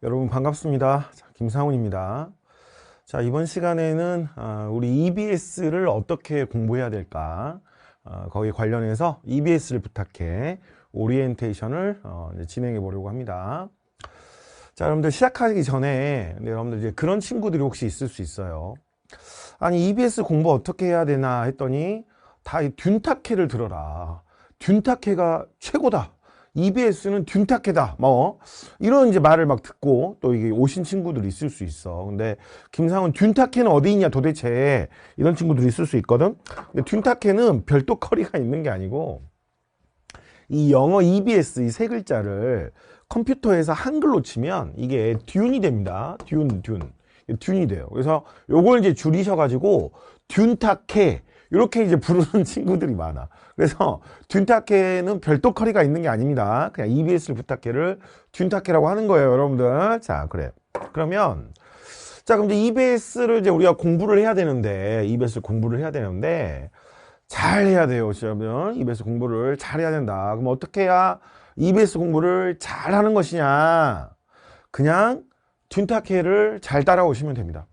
여러분 반갑습니다. 자, 김상훈입니다. 자, 이번 시간에는 우리 EBS를 어떻게 공부해야 될까, 거기에 관련해서 EBS를 부탁해 오리엔테이션을 이제 진행해 보려고 합니다. 자, 여러분들 시작하기 전에 여러분들 이제 그런 친구들이 혹시 있을 수 있어요. 아니, EBS 공부 어떻게 해야 되나 했더니 다 이 듄탁해를 들어라. 듄탁해가 최고다. EBS는 듄탁해다. 뭐 이런 이제 말을 막 듣고 또 이게 오신 친구들이 있을 수 있어. 근데 김상훈 듄탁해는 어디 있냐 도대체, 이런 친구들이 있을 수 있거든. 근데 듄탁해는 별도 커리가 있는 게 아니고, 이 영어 EBS 이 세 글자를 컴퓨터에서 한글로 치면 이게 듄이 됩니다. 듄이 돼요. 그래서 요걸 이제 줄이셔가지고 듄탁해 이렇게 이제 부르는 친구들이 많아. 그래서 듄탁해는 별도 커리가 있는 게 아닙니다. 그냥 EBS를 부탁해를 듄탁해라고 하는 거예요, 여러분들. 자, 그래. 그러면 자, 그럼 이제 EBS를 이제 우리가 공부를 해야 되는데, 잘 해야 돼요, 여러분. EBS 공부를 잘 해야 된다. 그럼 어떻게 해야 EBS 공부를 잘 하는 것이냐? 그냥 듄탁해를 잘 따라오시면 됩니다.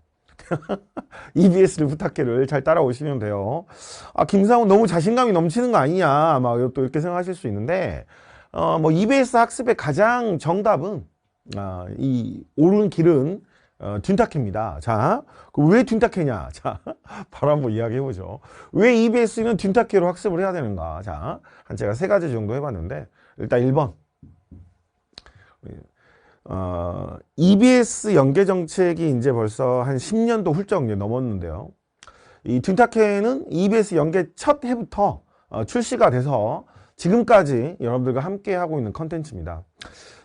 EBS를 부탁해를 잘 따라오시면 돼요. 아, 김상훈 너무 자신감이 넘치는 거 아니냐, 막 또 이렇게 생각하실 수 있는데, 뭐 EBS 학습의 가장 정답은, 이 옳은 길은 듄탁해입니다. 자, 왜 듄탁해냐? 자, 바로 한번 이야기해 보죠. 왜 EBS는 듄탁해로 학습을 해야 되는가? 자, 한 제가 세 가지 정도 해봤는데, 일단 1번. EBS 연계 정책이 이제 벌써 한 10년도 훌쩍 넘었는데요. 이 듄탁해는 EBS 연계 첫 해부터 출시가 돼서 지금까지 여러분들과 함께 하고 있는 컨텐츠입니다.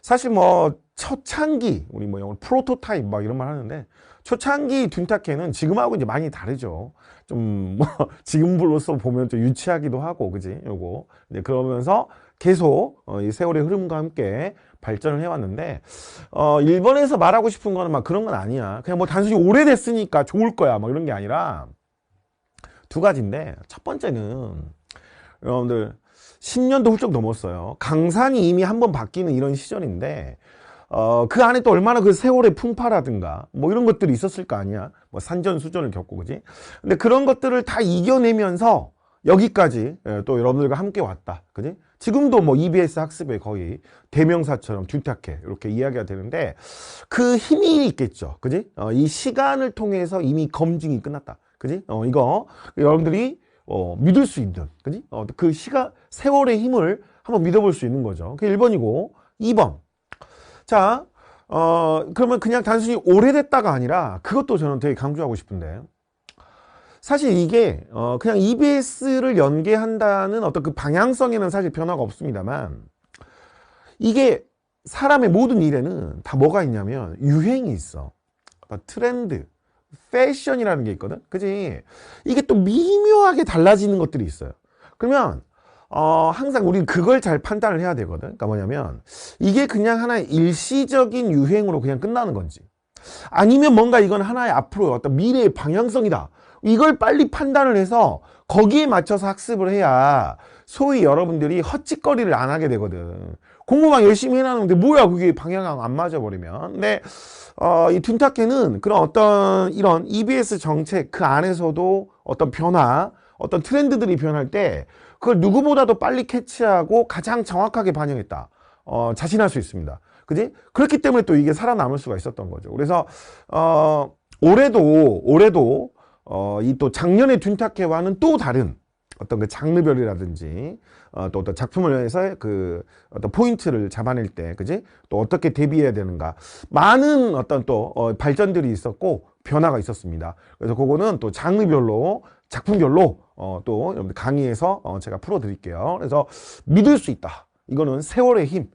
사실 뭐 초창기, 우리 뭐 영어로 프로토타입 막 이런 말 하는데, 초창기 듄탁해는 지금하고 이제 많이 다르죠. 좀 뭐 지금으로서 보면 좀 유치하기도 하고, 그지? 요거 이제 그러면서 계속 이 세월의 흐름과 함께 발전을 해왔는데, 일본에서 말하고 싶은 거는 막 그런 건 아니야. 그냥 뭐 단순히 오래됐으니까 좋을 거야, 뭐 이런 게 아니라 두 가지인데, 첫 번째는 여러분들 10년도 훌쩍 넘었어요. 강산이 이미 한번 바뀌는 이런 시절인데, 그 안에 또 얼마나 그 세월의 풍파라든가 뭐 이런 것들이 있었을 거 아니야. 뭐 산전수전을 겪고, 그지? 근데 그런 것들을 다 이겨내면서 여기까지 또 여러분들과 함께 왔다, 그지? 지금도 뭐 EBS 학습의 거의 대명사처럼 듄탁해 이렇게 이야기가 되는데, 그 힘이 있겠죠, 그지? 이 시간을 통해서 이미 검증이 끝났다, 그지? 이거 여러분들이 믿을 수 있는, 그지? 그 세월의 힘을 한번 믿어볼 수 있는 거죠. 그게 1번이고, 2번. 자, 그러면 그냥 단순히 오래됐다가 아니라, 그것도 저는 되게 강조하고 싶은데, 사실 이게 그냥 EBS를 연계한다는 어떤 그 방향성에는 사실 변화가 없습니다만, 이게 사람의 모든 일에는 다 뭐가 있냐면 유행이 있어. 트렌드, 패션이라는 게 있거든, 그지? 이게 또 미묘하게 달라지는 것들이 있어요. 그러면 항상 우리는 그걸 잘 판단을 해야 되거든. 그러니까 뭐냐면, 이게 그냥 하나의 일시적인 유행으로 그냥 끝나는 건지, 아니면 뭔가 이건 하나의 앞으로 어떤 미래의 방향성이다, 이걸 빨리 판단을 해서 거기에 맞춰서 학습을 해야 소위 여러분들이 헛짓거리를 안 하게 되거든. 공부만 열심히 해놨는데 뭐야 그게 방향 안 맞아버리면. 근데 이 둔탁해는 그런 어떤 이런 EBS 정책 그 안에서도 어떤 변화, 어떤 트렌드들이 변할 때 그걸 누구보다도 빨리 캐치하고 가장 정확하게 반영했다, 자신할 수 있습니다. 그지? 그렇기 때문에 또 이게 살아남을 수가 있었던 거죠. 그래서 올해도 이 또 작년의 둔탁해와는 또 다른 어떤 그 장르별이라든지 또 어떤 작품을 해서 그 어떤 포인트를 잡아낼 때, 그지? 또 어떻게 대비해야 되는가, 많은 어떤 또 발전들이 있었고 변화가 있었습니다. 그래서 그거는 또 장르별로, 작품별로 또 여러분들 강의에서 제가 풀어드릴게요. 그래서 믿을 수 있다, 이거는 세월의 힘,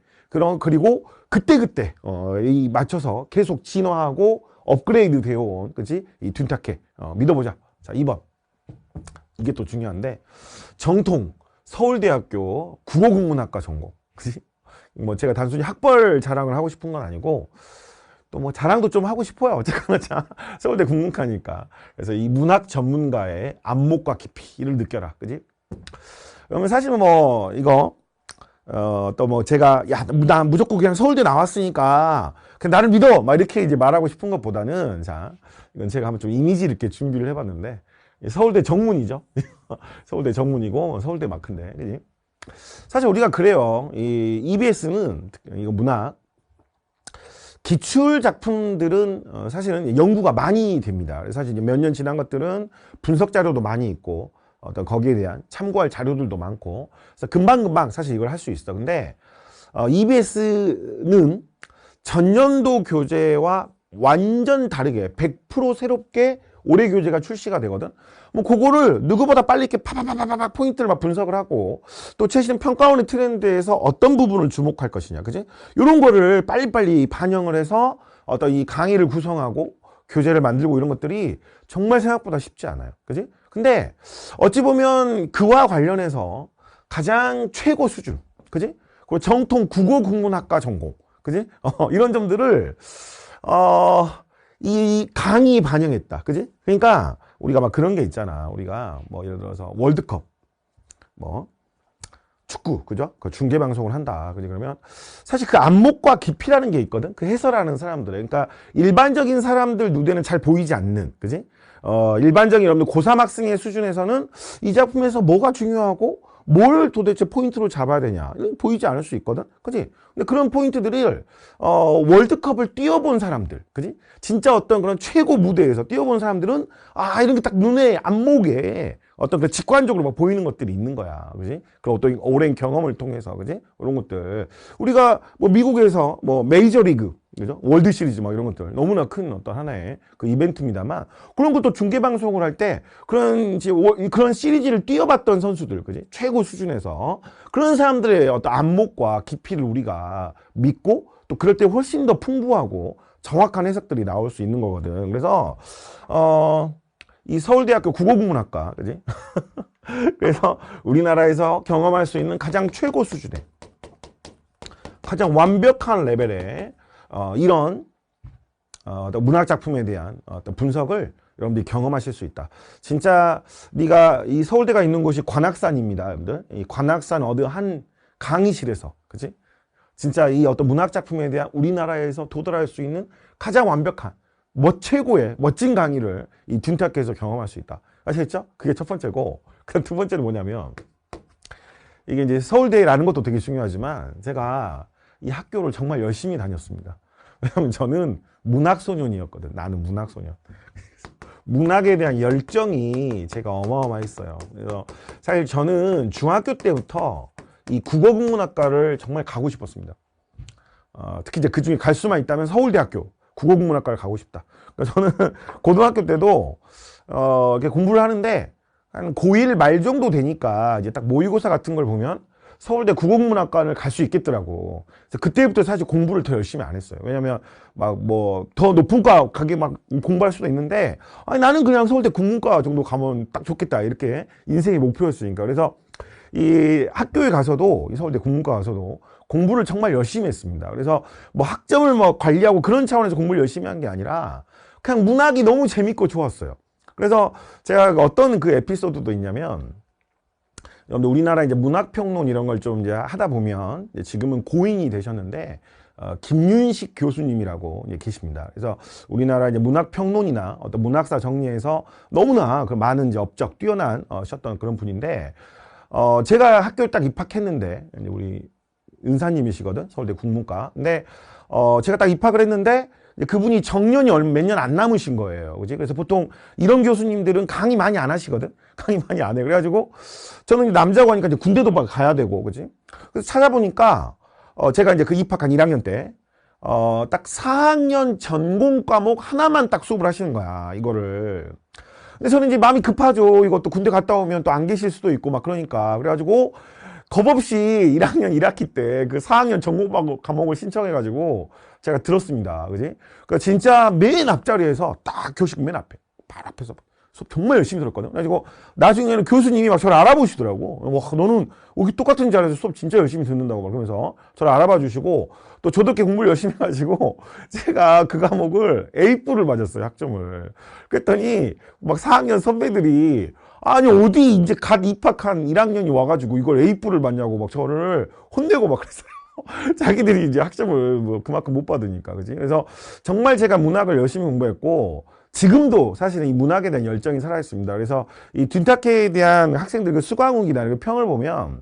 그리고 그때그때 이 맞춰서 계속 진화하고 업그레이드 되어온, 그치? 이 둔탁해 믿어보자. 자, 2번. 이게 또 중요한데, 정통 서울대학교 국어국문학과 전공, 그치? 뭐 제가 단순히 학벌 자랑을 하고 싶은 건 아니고, 또 뭐 자랑도 좀 하고 싶어요. 어쨌거나 자, 서울대 국문과니까. 그래서 이 문학 전문가의 안목과 깊이를 느껴라, 그지? 그러면 사실 뭐 이거 또 뭐 제가 야, 나 무조건 그냥 서울대 나왔으니까 그냥 나를 믿어! 막 이렇게 이제 말하고 싶은 것보다는, 자, 이건 제가 한번 좀 이미지 이렇게 준비를 해봤는데, 서울대 정문이죠. 서울대 정문이고, 서울대 마크인데, 그지? 사실 우리가 그래요. 이 EBS는, 이거 문학, 기출 작품들은 사실은 연구가 많이 됩니다. 사실 몇 년 지난 것들은 분석 자료도 많이 있고, 어떤 거기에 대한 참고할 자료들도 많고, 그래서 금방금방 사실 이걸 할 수 있어. 근데, EBS는 전년도 교재와 완전 다르게 100% 새롭게 올해 교재가 출시가 되거든. 뭐 그거를 누구보다 빨리 이렇게 파파파파파 포인트를 막 분석을 하고 또 최신 평가원의 트렌드에서 어떤 부분을 주목할 것이냐, 그지? 이런 거를 빨리빨리 반영을 해서 어떤 이 강의를 구성하고 교재를 만들고 이런 것들이 정말 생각보다 쉽지 않아요, 그지? 근데 어찌 보면 그와 관련해서 가장 최고 수준, 그지? 그리고 정통 국어 국문학과 전공, 그지? 이런 점들을 이 강의 반영했다, 그지? 그러니까 우리가 막 그런 게 있잖아. 우리가 뭐 예를 들어서 월드컵, 뭐 축구, 그죠? 그 중계 방송을 한다, 그지? 그러면 사실 그 안목과 깊이라는 게 있거든. 그 해설하는 사람들, 그러니까 일반적인 사람들 눈에는 잘 보이지 않는, 그지? 일반적인 여러분들 고3 학생의 수준에서는 이 작품에서 뭐가 중요하고 뭘 도대체 포인트로 잡아야 되냐 보이지 않을 수 있거든, 그지? 근데 그런 포인트들을 월드컵을 뛰어본 사람들, 그지? 진짜 어떤 그런 최고 무대에서 뛰어본 사람들은 아, 이런 게 딱 눈에 안목에 어떤 그 직관적으로 막 보이는 것들이 있는 거야, 그지? 그 어떤 오랜 경험을 통해서, 그지? 이런 것들 우리가 뭐 미국에서 뭐 메이저리그, 그죠? 월드 시리즈 막 이런 것들 너무나 큰 어떤 하나의 그 이벤트입니다만, 그런 것도 중계 방송을 할 때 그런 시리즈를 뛰어봤던 선수들, 그지? 최고 수준에서 그런 사람들의 어떤 안목과 깊이를 우리가 믿고 또 그럴 때 훨씬 더 풍부하고 정확한 해석들이 나올 수 있는 거거든. 그래서 이 서울대학교 국어국문학과, 그지? 그래서 우리나라에서 경험할 수 있는 가장 최고 수준의 가장 완벽한 레벨의 이런 어떤 문학 작품에 대한 어떤 분석을 여러분들이 경험하실 수 있다. 진짜 네가 이 서울대가 있는 곳이 관악산입니다, 여러분들. 이 관악산 어느 한 강의실에서, 그지? 진짜 이 어떤 문학 작품에 대한 우리나라에서 도달할 수 있는 가장 완벽한 최고의 멋진 강의를 이 둔탁에서 경험할 수 있다. 아시겠죠? 그게 첫 번째고, 그럼 두 번째는 뭐냐면, 이게 이제 서울대라는 것도 되게 중요하지만 제가 이 학교를 정말 열심히 다녔습니다. 왜냐면 저는 문학소년이었거든. 나는 문학소년. 문학에 대한 열정이 제가 어마어마했어요. 그래서 사실 저는 중학교 때부터 이 국어국문학과를 정말 가고 싶었습니다. 특히 이제 그 중에 갈 수만 있다면 서울대학교 국어국문학과를 가고 싶다. 그러니까 저는 고등학교 때도 이렇게 공부를 하는데 한 고1 말 정도 되니까 이제 딱 모의고사 같은 걸 보면 서울대 국어국문학과를 갈 수 있겠더라고. 그래서 그때부터 사실 공부를 더 열심히 안 했어요. 왜냐면 막 뭐 더 높은 과 가게 막 공부할 수도 있는데, 아니 나는 그냥 서울대 국문과 정도 가면 딱 좋겠다, 이렇게 인생의 목표였으니까. 그래서 이 학교에 가서도, 이 서울대 국문과 가서도 공부를 정말 열심히 했습니다. 그래서 뭐 학점을 뭐 관리하고 그런 차원에서 공부를 열심히 한 게 아니라 그냥 문학이 너무 재밌고 좋았어요. 그래서 제가 어떤 그 에피소드도 있냐면, 여러분들 우리나라 이제 문학평론 이런 걸 좀 이제 하다 보면 이제 지금은 고인이 되셨는데 김윤식 교수님이라고 이제 계십니다. 그래서 우리나라 이제 문학평론이나 어떤 문학사 정리에서 너무나 그 많은 이제 업적 뛰어난 셨던 그런 분인데, 제가 학교에 딱 입학했는데, 이제 우리 은사님이시거든, 서울대 국문과. 근데 제가 딱 입학을 했는데 그분이 정년이 몇 년 안 남으신 거예요, 그지? 그래서 보통 이런 교수님들은 강의 많이 안 하시거든. 강의 많이 안 해. 그래가지고 저는 남자고 하니까 이제 군대도 막 가야 되고, 그지? 그래서 찾아보니까 제가 이제 그 입학한 1학년 때 딱 4학년 전공 과목 하나만 딱 수업을 하시는 거야, 이거를. 근데 저는 이제 마음이 급하죠. 이것도 군대 갔다 오면 또 안 계실 수도 있고 막 그러니까. 그래가지고 겁없이 1학년 1학기 때 그 4학년 전공 과목을 신청해가지고 제가 들었습니다, 그지? 그러니까 진짜 맨 앞자리에서 딱 교실 맨 앞에, 바로 앞에서 수업 정말 열심히 들었거든. 그래가지고 나중에는 교수님이 막 저를 알아보시더라고. 와, 너는 여기 똑같은 자리에서 수업 진짜 열심히 듣는다고 막 그러면서 저를 알아봐 주시고, 또 저도 이렇게 공부를 열심히 해가지고 제가 그 과목을 A뿔을 맞았어요, 학점을. 그랬더니 막 4학년 선배들이 아니 어디 이제 갓 입학한 1학년이 와가지고 이걸 A뿔을 맞냐고 막 저를 혼내고 막 그랬어요. 자기들이 이제 학점을 뭐 그만큼 못 받으니까, 그지? 그래서 정말 제가 문학을 열심히 공부했고, 지금도 사실은 이 문학에 대한 열정이 살아있습니다. 그래서 이 둔탁회에 대한 학생들 그 수강욱이나 그 평을 보면,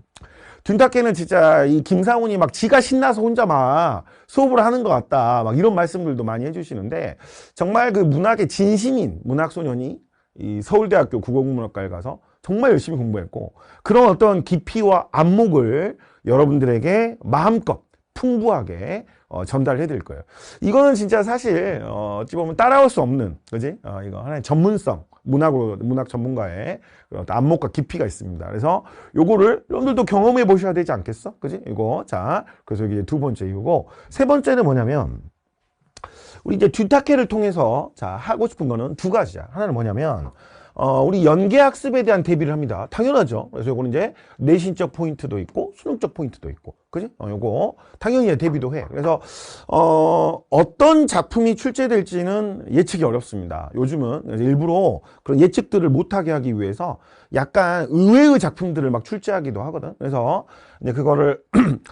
둔탁회는 진짜 이 김상훈이 막 지가 신나서 혼자 막 수업을 하는 것 같다, 막 이런 말씀들도 많이 해주시는데, 정말 그 문학의 진심인 문학소년이 이 서울대학교 국어국문학과에 가서 정말 열심히 공부했고, 그런 어떤 깊이와 안목을 여러분들에게 마음껏 풍부하게 전달해 드릴 거예요. 이거는 진짜 사실 어찌 보면 따라올 수 없는, 그지? 이거 하나의 전문성, 문학 전문가의 어떤 안목과 깊이가 있습니다. 그래서 요거를 여러분들도 경험해 보셔야 되지 않겠어? 그지? 이거. 자, 그래서 이게 두 번째 이유고, 세 번째는 뭐냐면, 우리 이제 둔탁회를 통해서 자 하고 싶은 거는 두 가지야. 하나는 뭐냐면 우리 연계학습에 대한 대비를 합니다. 당연하죠. 그래서 요거는 이제 내신적 포인트도 있고 수능적 포인트도 있고, 그지? 요거 당연히 대비도 해. 그래서 어떤 작품이 출제될지는 예측이 어렵습니다. 요즘은 일부러 그런 예측들을 못하게 하기 위해서 약간 의외의 작품들을 막 출제하기도 하거든. 그래서 이제 그거를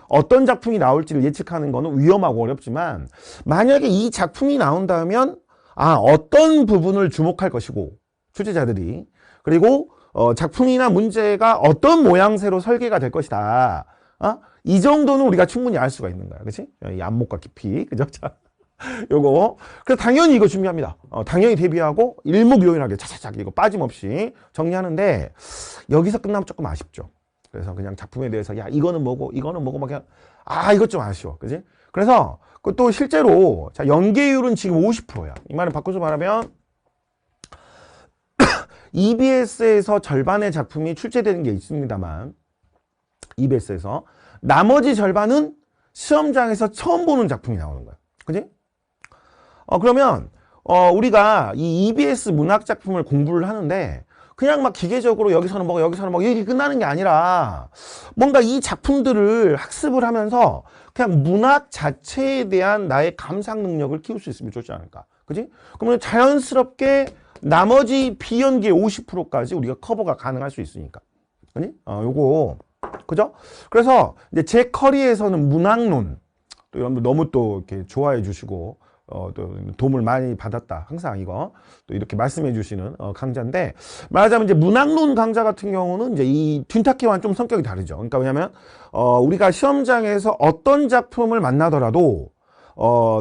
어떤 작품이 나올지를 예측하는 거는 위험하고 어렵지만, 만약에 이 작품이 나온다면 어떤 부분을 주목할 것이고, 출제자들이, 그리고 작품이나 문제가 어떤 모양새로 설계가 될 것이다. 이 정도는 우리가 충분히 알 수가 있는 거야. 그치? 이 안목과 깊이. 그죠? 자, 요거. 그래서 당연히 이거 준비합니다. 당연히 대비하고 일목요연하게 차차차차 이거 빠짐없이 정리하는데, 여기서 끝나면 조금 아쉽죠. 그래서 그냥 작품에 대해서 야 이거는 뭐고 이거는 뭐고 막 그냥 이것 좀 아쉬워. 그지? 그래서 또 실제로 자 연계율은 지금 50%야. 이 말은 바꿔서 말하면 EBS에서 절반의 작품이 출제되는 게 있습니다만, EBS에서 나머지 절반은 시험장에서 처음 보는 작품이 나오는 거야. 그지? 그러면 우리가 이 EBS 문학 작품을 공부를 하는데 그냥 막 기계적으로 여기서는 뭐고 여기서는 뭐고 이렇게 끝나는 게 아니라, 뭔가 이 작품들을 학습을 하면서 그냥 문학 자체에 대한 나의 감상 능력을 키울 수 있으면 좋지 않을까. 그지? 그러면 자연스럽게 나머지 비연계 50%까지 우리가 커버가 가능할 수 있으니까. 그지? 요거. 그죠? 그래서 이제 제 커리에서는 문학론, 또 여러분들 너무 또 이렇게 좋아해 주시고, 또 도움을 많이 받았다. 항상 이거 또 이렇게 말씀해 주시는 강좌인데, 말하자면 이제 문학론 강좌 같은 경우는 이제 이 둔탁회와는 좀 성격이 다르죠. 그러니까 왜냐면 우리가 시험장에서 어떤 작품을 만나더라도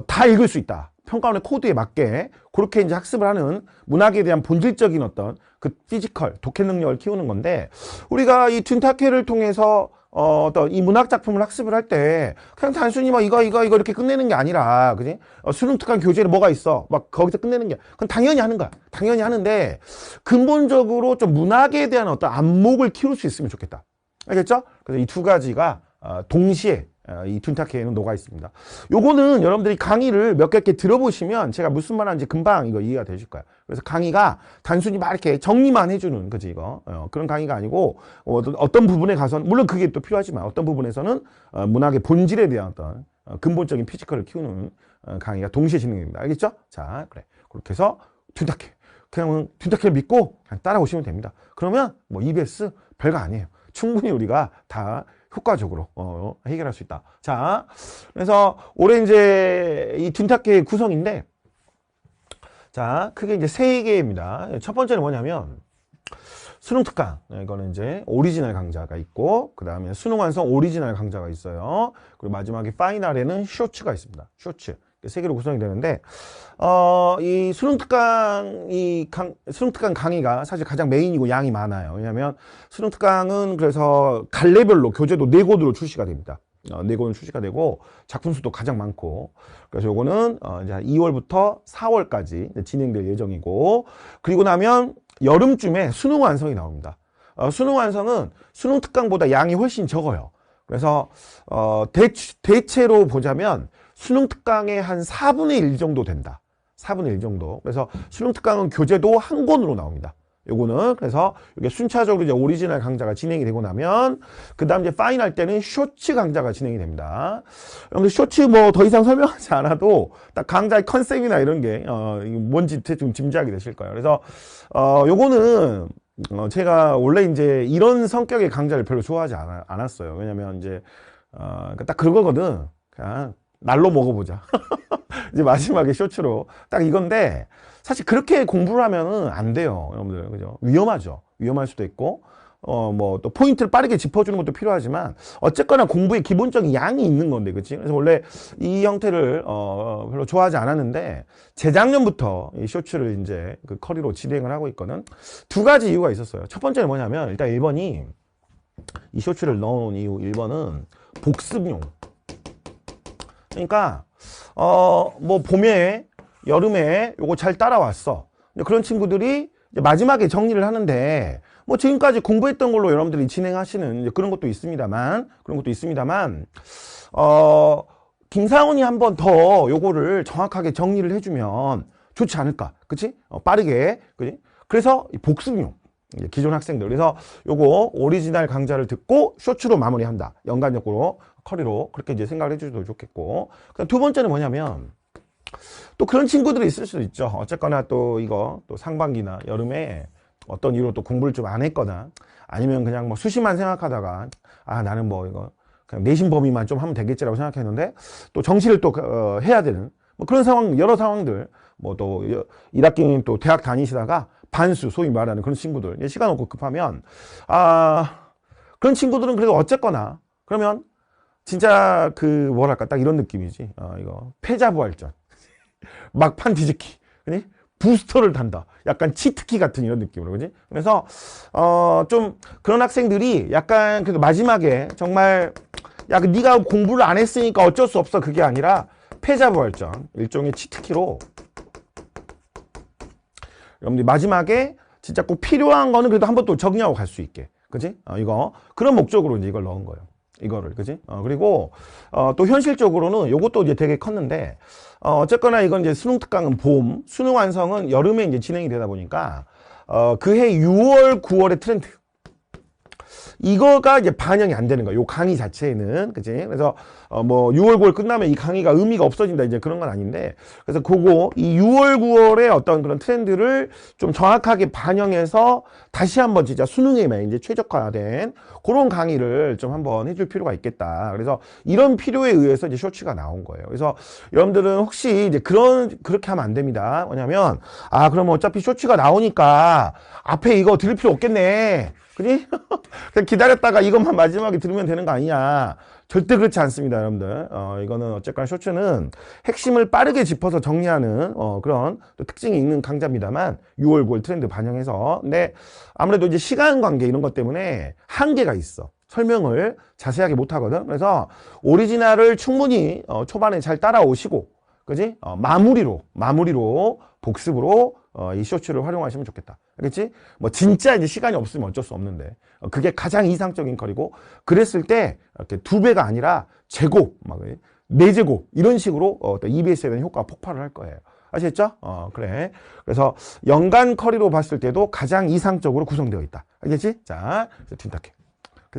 다 읽을 수 있다. 평가원의 코드에 맞게 그렇게 이제 학습을 하는 문학에 대한 본질적인 어떤 그 피지컬, 독해 능력을 키우는 건데, 우리가 이 둔탁회를 통해서 어떤 이 문학 작품을 학습을 할 때 그냥 단순히 막 이거 이렇게 끝내는 게 아니라, 그지? 수능 특강 교재에 뭐가 있어? 막 거기서 끝내는 게, 그건 당연히 하는 거야. 당연히 하는데 근본적으로 좀 문학에 대한 어떤 안목을 키울 수 있으면 좋겠다. 알겠죠? 그래서 이 두 가지가 동시에 이 둔탁회에는 녹아 있습니다. 요거는 여러분들이 강의를 몇 개 이렇게 들어보시면 제가 무슨 말 하는지 금방 이거 이해가 되실 거예요. 그래서 강의가 단순히 막 이렇게 정리만 해주는, 그지, 이거. 그런 강의가 아니고, 어떤 부분에 가서는, 물론 그게 또 필요하지만, 어떤 부분에서는 문학의 본질에 대한 어떤 근본적인 피지컬을 키우는 강의가 동시에 진행됩니다. 알겠죠? 자, 그래. 그렇게 해서 둔탁회. 그냥 둔탁회를 믿고 그냥 따라오시면 됩니다. 그러면 뭐 EBS 별거 아니에요. 충분히 우리가 다 효과적으로 해결할 수 있다. 자, 그래서 올해 이제 이 둔탁회의 구성인데, 자, 크게 이제 세 개입니다. 첫 번째는 뭐냐면 수능 특강. 이거는 이제 오리지널 강좌가 있고, 그 다음에 수능 완성 오리지널 강좌가 있어요. 그리고 마지막에 파이널에는 쇼츠가 있습니다. 쇼츠. 세 개로 구성이 되는데, 이 수능 특강, 수능 특강 강의가 사실 가장 메인이고 양이 많아요. 왜냐면 수능 특강은 그래서 갈래별로 교재도 4권으로 출시가 됩니다. 4권으로 출시가 되고, 작품 수도 가장 많고, 그래서 요거는 이제 2월부터 4월까지 진행될 예정이고, 그리고 나면 여름쯤에 수능 완성이 나옵니다. 수능 완성은 수능 특강보다 양이 훨씬 적어요. 그래서 대체로 보자면 수능 특강의 한 4분의 1 정도 된다. 4분의 1 정도. 그래서 수능 특강은 교재도 한 권으로 나옵니다. 요거는 그래서 이게 순차적으로 이제 오리지널 강좌가 진행이 되고 나면, 그 다음 이제 파이널 때는 쇼츠 강좌가 진행이 됩니다. 여러분들 쇼츠 뭐 더 이상 설명하지 않아도 딱 강좌의 컨셉이나 이런 게 뭔지 좀 짐작이 되실 거예요. 그래서 요거는 제가 원래 이제 이런 성격의 강좌를 별로 좋아하지 않았어요. 왜냐면 이제 그러니까 딱 그거거든. 그냥 날로 먹어보자. 이제 마지막에 쇼츠로 딱 이건데, 사실 그렇게 공부를 하면은 안 돼요, 여러분들. 그죠? 위험하죠. 위험할 수도 있고, 뭐 또 포인트를 빠르게 짚어주는 것도 필요하지만, 어쨌거나 공부의 기본적인 양이 있는 건데, 그치? 그래서 원래 이 형태를 별로 좋아하지 않았는데, 재작년부터 이 쇼츠를 이제 그 커리로 진행을 하고 있거든. 두 가지 이유가 있었어요. 첫 번째는 뭐냐면, 일단 1번이 이 쇼츠를 넣어놓은 이유 1번은 복습용. 그러니까 뭐 봄에 여름에 요거 잘 따라왔어. 그런 친구들이 이제 마지막에 정리를 하는데, 뭐 지금까지 공부했던 걸로 여러분들이 진행하시는 이제 그런 것도 있습니다만, 김사원이 한 번 더 요거를 정확하게 정리를 해주면 좋지 않을까, 그치? 빠르게, 그치? 그래서 이 복습용, 이제 기존 학생들. 그래서 요거 오리지널 강좌를 듣고 쇼츠로 마무리한다. 연간적으로 커리로 그렇게 이제 생각을 해주셔도 좋겠고. 두 번째는 뭐냐면, 또 그런 친구들이 있을 수도 있죠. 어쨌거나 또 이거 또 상반기나 여름에 어떤 이유로 또 공부를 좀 안 했거나, 아니면 그냥 뭐 수시만 생각하다가 나는 뭐 이거 그냥 내신 범위만 좀 하면 되겠지라고 생각했는데, 또 정시를 또 해야 되는 뭐 그런 상황, 여러 상황들, 뭐 또 1학기는 또 대학 다니시다가 반수, 소위 말하는 그런 친구들, 시간 없고 급하면 그런 친구들은 그래도 어쨌거나 그러면 진짜 그 뭐랄까 딱 이런 느낌이지. 이거 패자부활전, 막판 뒤집기, 그지? 부스터를 단다. 약간 치트키 같은 이런 느낌으로, 그지? 그래서 좀 그런 학생들이 약간 그래도 마지막에 정말 네가 공부를 안 했으니까 어쩔 수 없어, 그게 아니라 패자부활전, 일종의 치트키로 여러분들이 마지막에 진짜 꼭 필요한 거는 그래도 한번 또 정리하고 갈 수 있게, 그지? 이거 그런 목적으로 이제 이걸 넣은 거예요. 이거를, 그지? 그리고 또 현실적으로는 요것도 이제 되게 컸는데, 어쨌거나 이건 이제 수능 특강은 봄, 수능 완성은 여름에 이제 진행이 되다 보니까 그해 6월, 9월의 트렌드, 이거가 이제 반영이 안 되는 거야, 요 강의 자체에는, 그치? 그래서 뭐 6월, 9월 끝나면 이 강의가 의미가 없어진다, 이제 그런 건 아닌데, 그래서 그거 이 6월, 9월의 어떤 그런 트렌드를 좀 정확하게 반영해서 다시 한번 진짜 수능에만 이제 최적화된 그런 강의를 좀 한번 해줄 필요가 있겠다. 그래서 이런 필요에 의해서 이제 쇼츠가 나온 거예요. 그래서 여러분들은 혹시 이제 그렇게 하면 안 됩니다. 뭐냐면, 그러면 어차피 쇼츠가 나오니까 앞에 이거 들을 필요 없겠네, 그지? 그냥 기다렸다가 이것만 마지막에 들으면 되는 거 아니냐. 절대 그렇지 않습니다, 여러분들. 이거는 어쨌거나 쇼츠는 핵심을 빠르게 짚어서 정리하는 그런 또 특징이 있는 강좌입니다만, 6월, 9월 트렌드 반영해서. 근데 아무래도 이제 시간 관계 이런 것 때문에 한계가 있어. 설명을 자세하게 못 하거든. 그래서 오리지널을 충분히 초반에 잘 따라오시고, 그지? 마무리로 복습으로 이 쇼츠를 활용하시면 좋겠다. 알겠지? 뭐 진짜 이제 시간이 없으면 어쩔 수 없는데, 그게 가장 이상적인 컬이고, 그랬을 때 이렇게 2배가 아니라 제곱, 막 4제곱 이런 식으로 EBS에 대한 효과가 폭발을 할 거예요. 아시겠죠? 그래. 그래서 연간 컬이로 봤을 때도 가장 이상적으로 구성되어 있다. 알겠지? 자,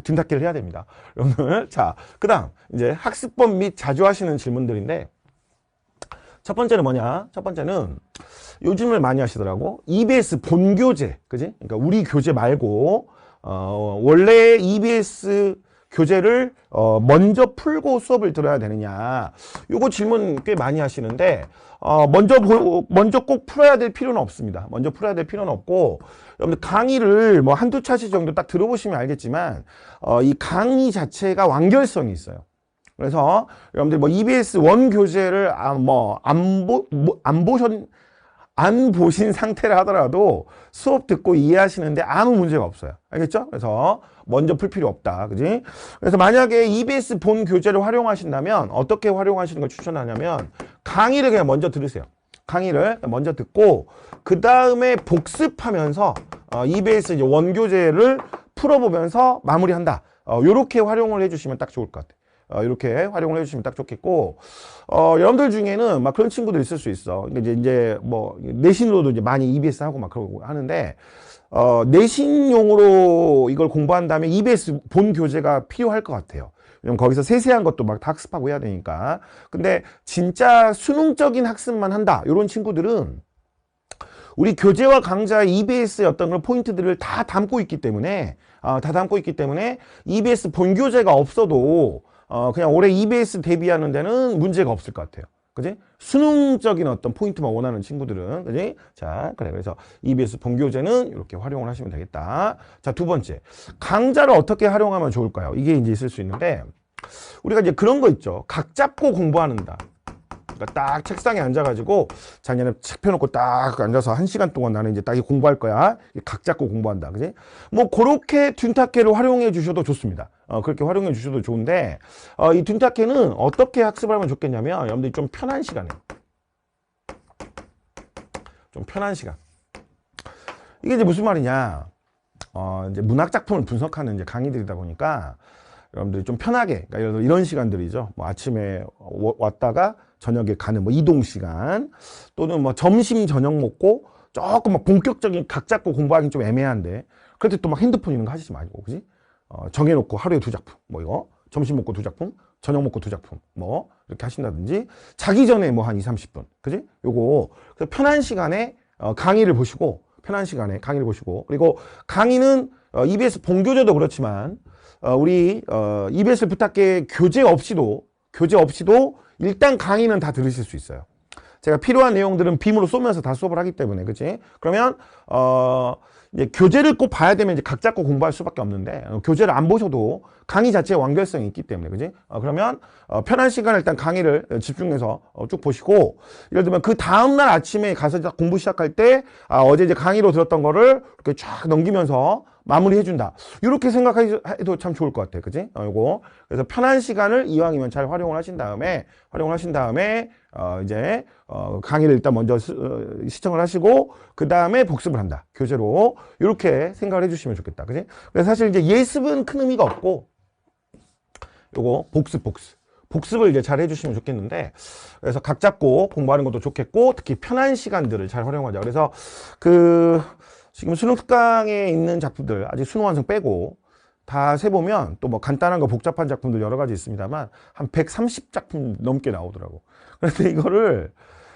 둔탁기를 해야 됩니다, 여러분들. 자, 그다음 이제 학습법 및 자주 하시는 질문들인데, 첫 번째는 뭐냐? 첫 번째는 요즘을 많이 하시더라고. EBS 본교재, 그지? 그러니까 우리 교재 말고 원래 EBS 교재를 먼저 풀고 수업을 들어야 되느냐? 요거 질문 꽤 많이 하시는데, 먼저 꼭 풀어야 될 필요는 없습니다. 먼저 풀어야 될 필요는 없고, 여러분들 강의를 뭐 한두 차시 정도 딱 들어보시면 알겠지만, 이 강의 자체가 완결성이 있어요. 그래서 여러분들 뭐 EBS 원 교재를 안 보신 상태라 하더라도 수업 듣고 이해하시는데 아무 문제가 없어요. 알겠죠? 그래서 먼저 풀 필요 없다. 그지? 그래서 만약에 EBS 본 교재를 활용하신다면 어떻게 활용하시는 걸 추천하냐면, 강의를 그냥 먼저 들으세요. 강의를 먼저 듣고 그 다음에 복습하면서 EBS 이제 원교재를 풀어보면서 마무리한다. 요렇게 활용을 해주시면 딱 좋을 것 같아요. 이렇게 활용을 해주시면 딱 좋겠고, 여러분들 중에는 막 그런 친구들 있을 수 있어. 근데 이제 뭐 내신으로도 이제 많이 EBS 하고 막 그러고 하는데, 내신용으로 이걸 공부한 다음에 EBS 본 교재가 필요할 것 같아요. 왜냐면 거기서 세세한 것도 막 다 학습하고 해야 되니까. 근데 진짜 수능적인 학습만 한다, 이런 친구들은 우리 교재와 강좌의 EBS의 어떤 그런 포인트들을 다 담고 있기 때문에 EBS 본교재가 없어도 그냥 올해 EBS 대비하는 데는 문제가 없을 것 같아요. 그지? 수능적인 어떤 포인트만 원하는 친구들은, 그지? 자, 그래. 그래서 EBS 본교재는 이렇게 활용을 하시면 되겠다. 자, 두 번째. 강좌를 어떻게 활용하면 좋을까요? 이게 이제 있을 수 있는데, 우리가 이제 그런 거 있죠. 각 잡고 공부하는다. 그러니까 딱 책상에 앉아가지고 작년에 책 펴놓고 딱 앉아서 1시간 동안 나는 이제 딱 공부할 거야. 각 잡고 공부한다. 그지? 뭐 그렇게 둔탁해를 활용해 주셔도 좋습니다. 그렇게 활용해 주셔도 좋은데 이 둔탁해는 어떻게 학습을 하면 좋겠냐면 여러분들이 좀 편한 시간에 이게 이제 무슨 말이냐 이제 문학 작품을 분석하는 이제 강의들이다 보니까 여러분들이 좀 편하게, 그러니까 예를 들어 이런 시간들이죠. 뭐 아침에 왔다가 저녁에 가는 뭐 이동 시간, 또는 뭐 점심 저녁 먹고 조금 막 본격적인 각 잡고 공부하기 좀 애매한데, 그럴 때 또 막 핸드폰 이런 거 하시지 말고, 그지? 정해놓고 하루에 2작품, 뭐 이거, 점심 먹고 2작품, 저녁 먹고 2작품, 뭐 이렇게 하신다든지, 자기 전에 뭐 한 2, 30분, 그지? 요거 그래서 편한 시간에 강의를 보시고, 그리고 강의는 EBS 본교재도 그렇지만 우리 EBS 부탁해 교재 없이도 일단 강의는 다 들으실 수 있어요. 제가 필요한 내용들은 빔으로 쏘면서 다 수업을 하기 때문에, 그치? 그러면 이제 교재를 꼭 봐야 되면 이제 각 잡고 공부할 수밖에 없는데 교재를 안 보셔도 강의 자체에 완결성이 있기 때문에, 그지? 그러면 편한 시간에 일단 강의를 집중해서 쭉 보시고, 예를 들면 그 다음날 아침에 가서 공부 시작할 때 어제 이제 강의로 들었던 거를 이렇게 쫙 넘기면서 마무리해 준다. 이렇게 생각해도 참 좋을 것 같아. 그지? 요거. 그래서 편한 시간을 이왕이면 잘 활용을 하신 다음에 이제 강의를 일단 먼저 시청을 하시고 그 다음에 복습을 한다. 교재로. 이렇게 생각을 해 주시면 좋겠다. 그지? 그래서 사실 이제 예습은 큰 의미가 없고 요거 복습을 이제 잘 해주시면 좋겠는데, 그래서 각 잡고 공부하는 것도 좋겠고, 특히 편한 시간들을 잘 활용하자. 그래서 지금 수능 특강에 있는 작품들, 아직 수능 완성 빼고, 다 세보면 또 뭐 간단한 거 복잡한 작품들 여러 가지 있습니다만, 한 130작품 넘게 나오더라고. 그런데 이거를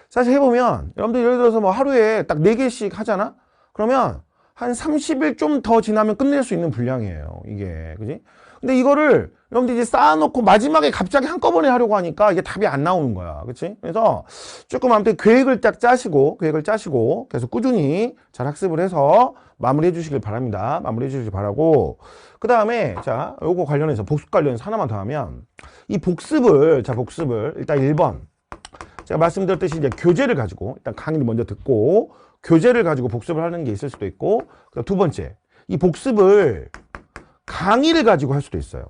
사실 해보면, 여러분들 예를 들어서 뭐 하루에 딱 4개씩 하잖아? 그러면 한 30일 좀 더 지나면 끝낼 수 있는 분량이에요. 이게. 그지? 근데 이거를 여러분들 이제 쌓아놓고 마지막에 갑자기 한꺼번에 하려고 하니까 이게 답이 안 나오는 거야. 그치? 그래서 조금 아무튼 계획을 짜시고 계속 꾸준히 잘 학습을 해서 마무리해 주시길 바랍니다. 마무리해 주시길 바라고. 그 다음에, 자, 요거 관련해서 복습 관련해서 하나만 더 하면, 이 복습을 일단 1번. 제가 말씀드렸듯이 이제 교재를 가지고, 일단 강의를 먼저 듣고, 교재를 가지고 복습을 하는 게 있을 수도 있고, 두 번째, 이 복습을 강의를 가지고 할 수도 있어요.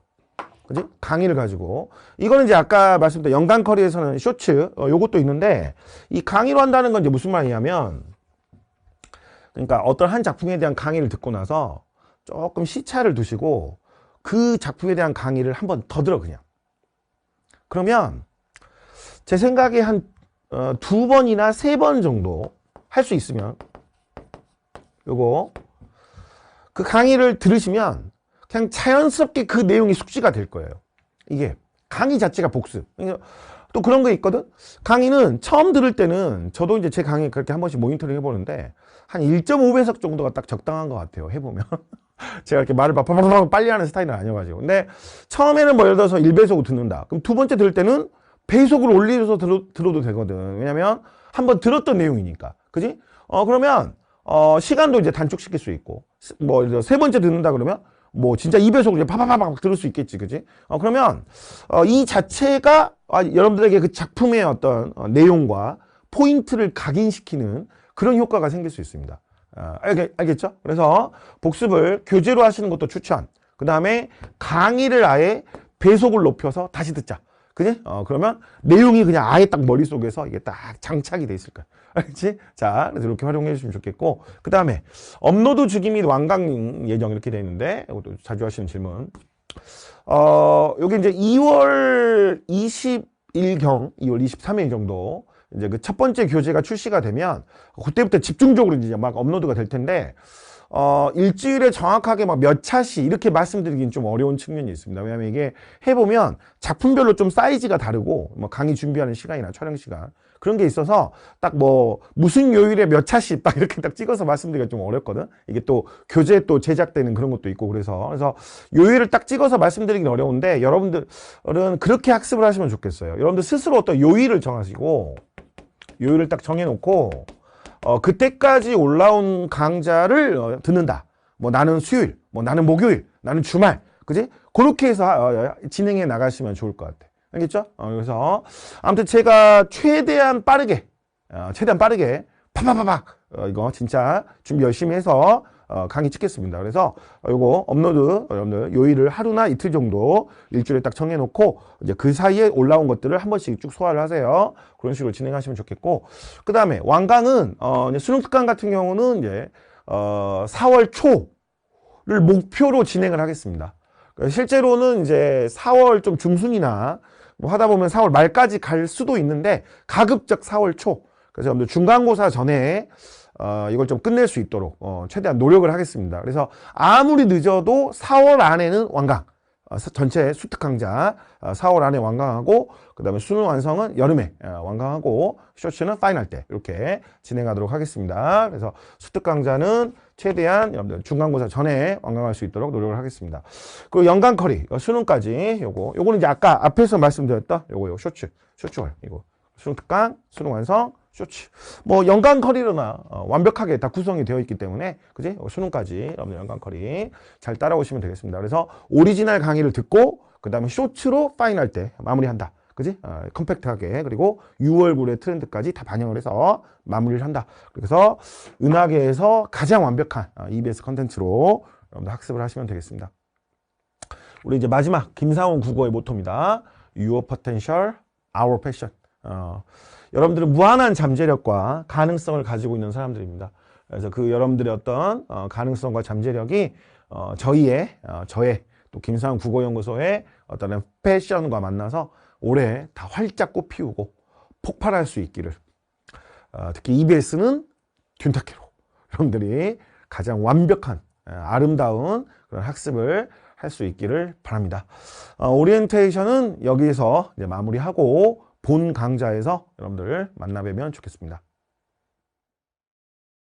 그지? 강의를 가지고. 이거는 이제 아까 말씀드린 연간 커리에서는 쇼츠, 요것도 있는데, 이 강의로 한다는 건 이제 무슨 말이냐면, 그러니까 어떤 한 작품에 대한 강의를 듣고 나서 조금 시차를 두시고, 그 작품에 대한 강의를 한 번 더 들어, 그냥. 그러면, 제 생각에 한 2번이나 3번 정도 할 수 있으면, 요거, 그 강의를 들으시면, 그냥 자연스럽게 그 내용이 숙지가 될 거예요. 이게 강의 자체가 복습. 또 그런 거 있거든. 강의는 처음 들을 때는 저도 이제 제 강의 그렇게 한 번씩 모니터링 해보는데 한 1.5배속 정도가 딱 적당한 것 같아요. 해보면 제가 이렇게 말을 바바바바 빨리 하는 스타일은 아니어가지고. 근데 처음에는 뭐 예를 들어서 1배속으로 듣는다. 그럼 두 번째 들을 때는 배속을 올려서 들어도 되거든. 왜냐면 한번 들었던 내용이니까. 그지? 그러면 시간도 이제 단축시킬 수 있고, 뭐 예를 들어 세 번째 듣는다 그러면 뭐 진짜 2배속으로 이제 파파파박 들을 수 있겠지, 그지? 그러면 이 자체가 여러분들에게 그 작품의 어떤 내용과 포인트를 각인시키는 그런 효과가 생길 수 있습니다. 알겠죠? 그래서 복습을 교재로 하시는 것도 추천. 그 다음에 강의를 아예 배속을 높여서 다시 듣자. 그지? 그러면 내용이 그냥 아예 딱 머릿속에서 이게 딱 장착이 돼 있을 거야. 알겠지? 자, 그래서 이렇게 활용해 주시면 좋겠고. 그 다음에 업로드 주기 및 완강 예정 이렇게 되어 있는데, 이것도 자주 하시는 질문. 요게 이제 2월 20일경, 2월 23일 정도, 이제 그 첫 번째 교재가 출시가 되면, 그때부터 집중적으로 이제 막 업로드가 될 텐데, 일주일에 정확하게 막 몇 차씩 이렇게 말씀드리긴 좀 어려운 측면이 있습니다. 왜냐하면 이게 해보면 작품별로 좀 사이즈가 다르고, 뭐 강의 준비하는 시간이나 촬영 시간, 그런 게 있어서 딱 뭐 무슨 요일에 몇 차씩 딱 이렇게 딱 찍어서 말씀드리기가 좀 어렵거든. 이게 또 교재 또 제작되는 그런 것도 있고, 그래서 요일을 딱 찍어서 말씀드리긴 어려운데, 여러분들은 그렇게 학습을 하시면 좋겠어요. 여러분들 스스로 어떤 요일을 정하시고, 요일을 딱 정해놓고, 그때까지 올라온 강좌를 듣는다. 뭐 나는 수요일, 뭐 나는 목요일, 나는 주말, 그지? 그렇게 해서 진행해 나가시면 좋을 것 같아. 알겠죠? 그래서 아무튼 제가 최대한 빠르게 파파파박 이거 진짜 준비 열심히 해서 강의 찍겠습니다. 그래서 이거 업로드 여러분들 요일을 하루나 이틀 정도 일주일에 딱 정해놓고 이제 그 사이에 올라온 것들을 한 번씩 쭉 소화를 하세요. 그런 식으로 진행하시면 좋겠고, 그 다음에 완강은 수능 특강 같은 경우는 이제 4월 초를 목표로 진행을 하겠습니다. 실제로는 이제 4월 좀 중순이나 뭐 하다 보면 4월 말까지 갈 수도 있는데, 가급적 4월 초. 그래서 여러분들 중간고사 전에 이걸 좀 끝낼 수 있도록 최대한 노력을 하겠습니다. 그래서 아무리 늦어도 4월 안에는 완강, 전체 수특 강좌 4월 안에 완강하고, 그 다음에 수능 완성은 여름에 완강하고, 쇼츠는 파이널 때 이렇게 진행하도록 하겠습니다. 그래서 수특 강좌는 최대한 여러분들 중간고사 전에 완강할 수 있도록 노력을 하겠습니다. 그리고 연간 커리 수능까지 요거는 이제 아까 앞에서 말씀드렸던 요거 쇼츠월 이거 수능 특강, 수능 완성, 쇼츠. 뭐 연간 커리로나 완벽하게 다 구성이 되어 있기 때문에, 그지? 수능까지 여러분들 연간 커리 잘 따라오시면 되겠습니다. 그래서 오리지널 강의를 듣고 그 다음에 쇼츠로 파이널 때 마무리한다. 그지? 컴팩트하게. 그리고 6월 굴의 트렌드까지 다 반영을 해서 마무리를 한다. 그래서 은하계에서 가장 완벽한 EBS 컨텐츠로 여러분들 학습을 하시면 되겠습니다. 우리 이제 마지막 김상훈 국어의 모토입니다. Your potential, our passion. 여러분들은 무한한 잠재력과 가능성을 가지고 있는 사람들입니다. 그래서 그 여러분들의 어떤 가능성과 잠재력이 저의 또 김상훈 국어연구소의 어떤 패션과 만나서 올해 다 활짝 꽃피우고 폭발할 수 있기를, 특히 EBS는 균탁해로 여러분들이 가장 완벽한 아름다운 그런 학습을 할 수 있기를 바랍니다. 오리엔테이션은 여기에서 이제 마무리하고 본 강좌에서 여러분들 만나 뵈면 좋겠습니다.